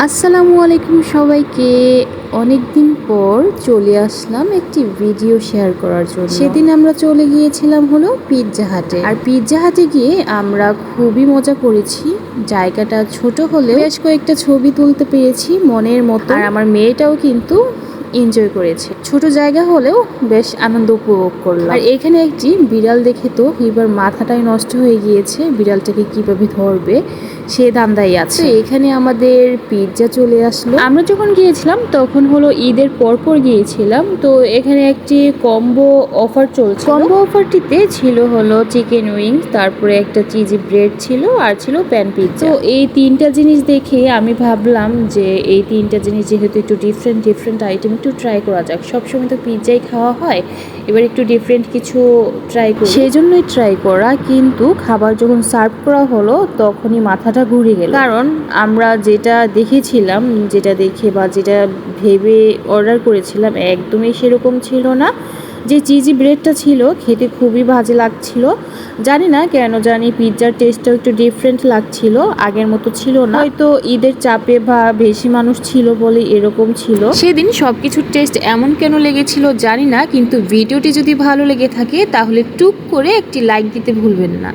আসসালামু আলাইকুম সবাইকে। অনেক দিন পর চলে আসলাম একটি ভিডিও শেয়ার করার জন্য। সেদিন আমরা চলে গিয়েছিলাম হলো পিৎজা হাটে। আর পিৎজা হাটে গিয়ে আমরা খুবই মজা করেছি। জায়গাটা ছোট হলেও বেশ কয়েকটা ছবি তুলতে পেরেছি মনের মতো। আর আমার মেয়েটাও কিন্তু এনজয় করেছে। ছোট জায়গা হলেও বেশ আনন্দ উপভোগ করলাম। আর এখানে একটি বিড়াল দেখে তো এবার মাথাটাই নষ্ট হয়ে গিয়েছে, বিড়ালটাকে কিভাবে ধরবে সে ধান্দাই আছে। এখানে আমাদের পিৎজা চলে আসলো। আমরা যখন গিয়েছিলাম তখন হলো ঈদের পরপর গিয়েছিলাম, তো এখানে একটি কম্বো অফার চলছে। কম্বো অফারটিতে ছিল হলো চিকেন উইংস, তারপরে একটা চিজি ব্রেড ছিল, আর ছিল প্যান পিৎজা। তো এই তিনটা জিনিস দেখে আমি ভাবলাম যে এই তিনটা জিনিস যেহেতু একটু ডিফারেন্ট আইটেম, একটু ট্রাই করা যাক। সবসময় তো পিৎজাই খাওয়া হয়, এবার একটু ডিফারেন্ট কিছু ট্রাই করি, সেই জন্যই ট্রাই করা। কিন্তু খাবার যখন সার্ভ করা হলো তখনই মাথাটা ঘুরে গেল, কারণ আমরা যেটা দেখেছিলাম, যেটা দেখে বা যেটা ভেবে অর্ডার করেছিলাম একদমই সেরকম ছিল না। যে চিজি ব্রেডটা ছিল খেতে খুবই বাজে লাগছিল। জানি না কেন জানি পিৎজার টেস্টটাও একটু ডিফারেন্ট লাগছিল, আগের মতো ছিল না। হয়তো ঈদের চাপে বা বেশি মানুষ ছিল বলে এরকম ছিল। সেদিন সবকিছুর টেস্ট এমন কেন লেগেছিল জানি না, কিন্তু ভিডিওটি যদি ভালো লেগে থাকে তাহলে টুক করে একটি লাইক দিতে ভুলবেন না।